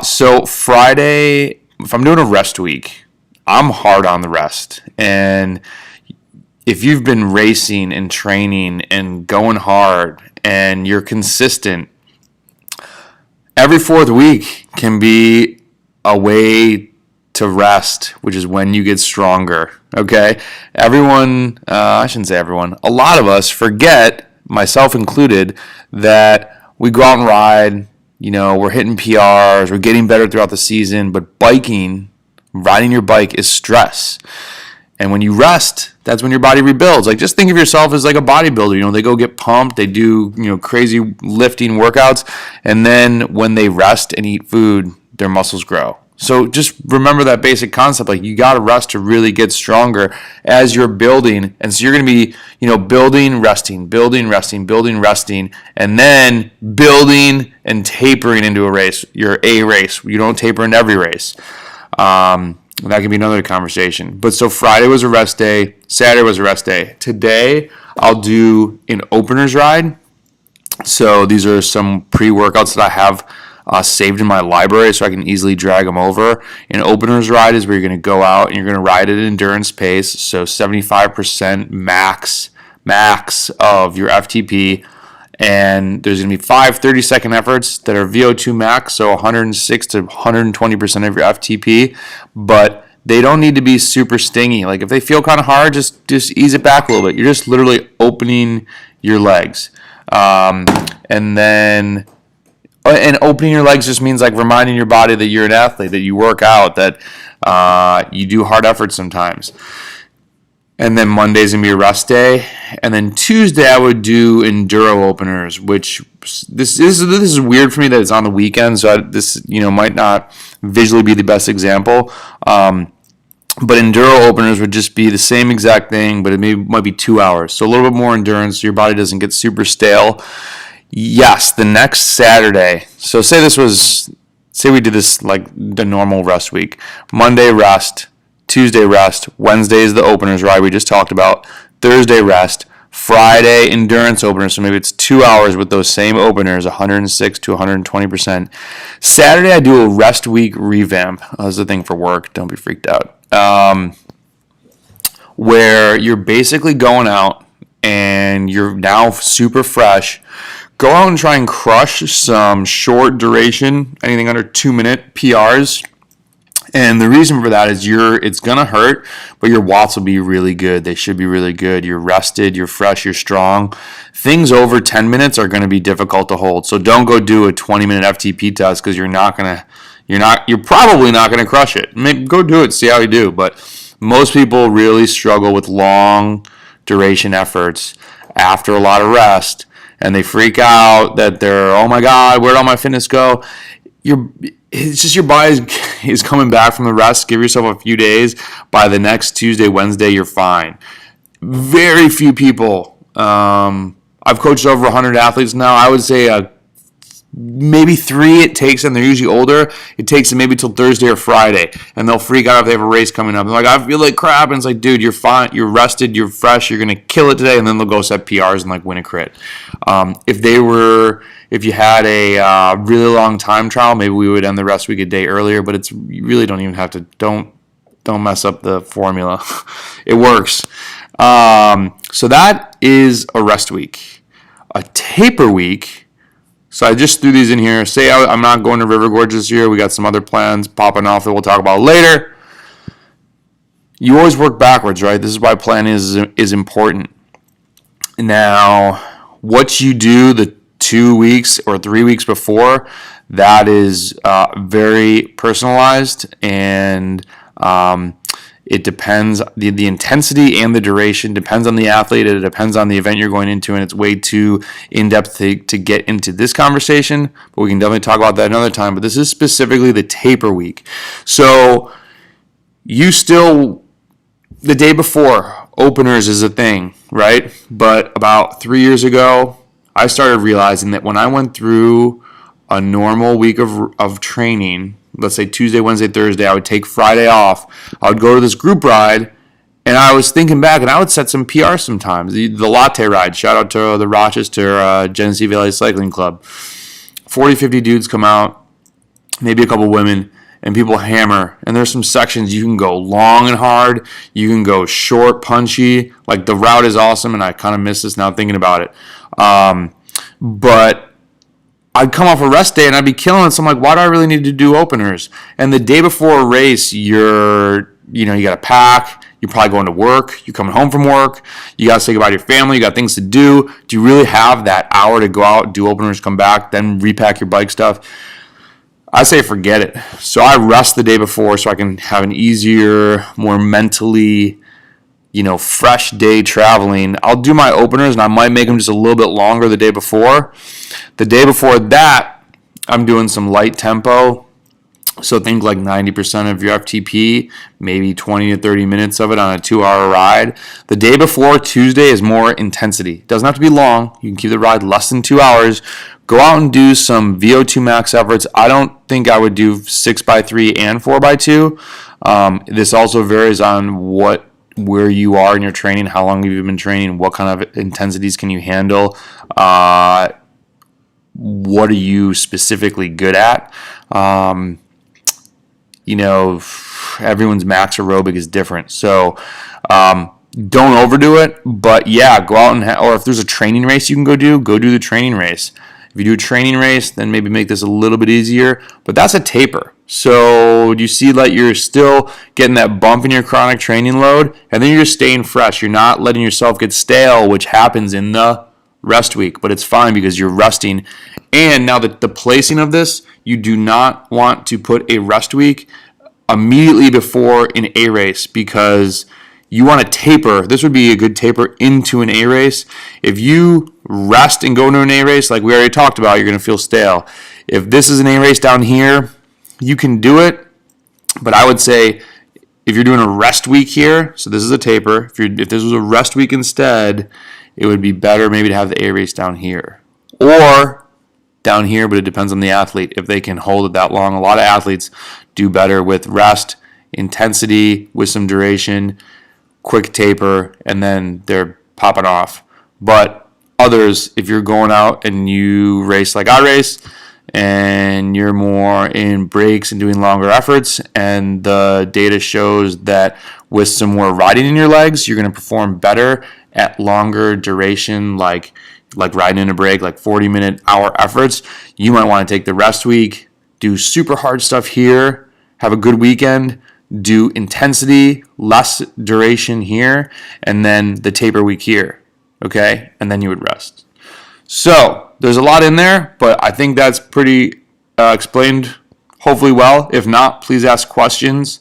So Friday, if I'm doing a rest week, I'm hard on the rest. And if you've been racing and training and going hard and you're consistent, every fourth week can be a way to rest, which is when you get stronger. Okay? Everyone, I shouldn't say everyone, a lot of us forget, myself included, that we go out and ride, we're hitting PRs, we're getting better throughout the season, but riding your bike is stress. And when you rest, that's when your body rebuilds. Like, just think of yourself as like a bodybuilder. They go get pumped, they do, crazy lifting workouts, and then when they rest and eat food, their muscles grow. So just remember that basic concept. Like, you got to rest to really get stronger as you're building. And so you're going to be, building, resting, and then building and tapering into a race. You're a race. You don't taper in every race. That can be another conversation. But so Friday was a rest day. Saturday was a rest day. Today, I'll do an openers ride. So these are some pre-workouts that I have saved in my library so I can easily drag them over. An openers ride is where you're going to go out and you're going to ride at an endurance pace. So 75% max of your FTP. And there's going to be 5 30-second efforts that are VO2 max, so 106 to 120% of your FTP. But they don't need to be super stingy. Like, if they feel kind of hard, just ease it back a little bit. You're just literally opening your legs. And opening your legs just means like reminding your body that you're an athlete, that you work out, that you do hard efforts sometimes. And then Monday's going to be a rest day. And then Tuesday I would do enduro openers, which this is weird for me that it's on the weekend, so this might not visually be the best example. But enduro openers would just be the same exact thing, but it might be 2 hours. So a little bit more endurance so your body doesn't get super stale. Yes, the next Saturday. So say we did this like the normal rest week. Monday rest. Tuesday rest, Wednesday is the openers ride we just talked about, Thursday rest, Friday endurance openers, so maybe it's 2 hours with those same openers, 106 to 120%. Saturday I do a rest week revamp. That's the thing for work, don't be freaked out. Where you're basically going out and you're now super fresh. Go out and try and crush some short duration, anything under 2-minute PRs. And the reason for that is it's going to hurt, but your watts will be really good. They should be really good. You're rested, you're fresh, you're strong. Things over 10 minutes are going to be difficult to hold. So don't go do a 20-minute FTP test because you're probably not going to crush it. Maybe go do it, see how you do. But most people really struggle with long duration efforts after a lot of rest, and they freak out that they're, oh my God, where'd all my fitness go? It's just your body is coming back from the rest. Give yourself a few days. By the next Tuesday, Wednesday, you're fine. Very few people. I've coached over 100 athletes now. I would say maybe 3 it takes them. They're usually older. It takes them maybe till Thursday or Friday. And they'll freak out if they have a race coming up. They're like, I feel like crap. And it's like, dude, you're fine. You're rested. You're fresh. You're going to kill it today. And then they'll go set PRs and like win a crit. If you had a really long time trial, maybe we would end the rest week a day earlier, but you really don't even have to, don't mess up the formula. It works. So that is a rest week. A taper week. So I just threw these in here. Say I'm not going to River Gorge this year. We got some other plans popping off that we'll talk about later. You always work backwards, right? This is why planning is important. Now, what you do the 2 weeks or 3 weeks before, that is very personalized, and it depends, the intensity and the duration depends on the athlete, it depends on the event you're going into, and it's way too in-depth to get into this conversation, but we can definitely talk about that another time. But this is specifically the taper week. So the day before, openers is a thing, right? But about 3 years ago, I started realizing that when I went through a normal week of training, let's say Tuesday, Wednesday, Thursday, I would take Friday off. I would go to this group ride, and I was thinking back, and I would set some PRs sometimes. The latte ride, shout out to the Rochester Genesee Valley Cycling Club. 40, 50 dudes come out. maybe a couple women, and people hammer. And there's some sections you can go long and hard. You can go short, punchy. Like the route is awesome, and I kind of miss this now thinking about it. But I'd come off a rest day and I'd be killing it. So I'm like, why do I really need to do openers? And the day before a race, you got to pack. You're probably going to work. You're coming home from work. You got to say goodbye to your family. You got things to do. Do you really have that hour to go out, do openers, come back, then repack your bike stuff? I say forget it. So I rest the day before so I can have an easier, more mentally, fresh day traveling. I'll do my openers and I might make them just a little bit longer the day before. The day before that, I'm doing some light tempo. So think like 90% of your FTP, maybe 20 to 30 minutes of it on a 2-hour ride. The day before, Tuesday, is more intensity. It doesn't have to be long. You can keep the ride less than 2 hours. Go out and do some VO2 max efforts. I don't think I would do 6x3 and 4x2. This also varies on where you are in your training, how long have you been training, what kind of intensities can you handle, what are you specifically good at. Everyone's max aerobic is different. So don't overdo it, but yeah, go out or if there's a training race you can go do the training race. If you do a training race, then maybe make this a little bit easier, but that's a taper. So you see that you're still getting that bump in your chronic training load, and then you're staying fresh. You're not letting yourself get stale, which happens in the rest week, but it's fine because you're resting. And now the placing of this, you do not want to put a rest week immediately before an A race because you want to taper. This would be a good taper into an A race. If you rest and go into an A race, like we already talked about, you're going to feel stale. If this is an A race down here, you can do it, but I would say if you're doing a rest week here, so this is a taper. If this was a rest week instead, it would be better maybe to have the A race down here or down here, but it depends on the athlete if they can hold it that long. A lot of athletes do better with rest, intensity with some duration, quick taper, and then they're popping off. But others, if you're going out and you race like I race and you're more in breaks and doing longer efforts, and the data shows that with some more riding in your legs, you're going to perform better at longer duration, like riding in a break, like 40-minute, hour efforts, you might want to take the rest week, do super hard stuff here, have a good weekend, do intensity, less duration here, and then the taper week here, okay? And then you would rest. So there's a lot in there, but I think that's pretty explained hopefully well. If not, please ask questions.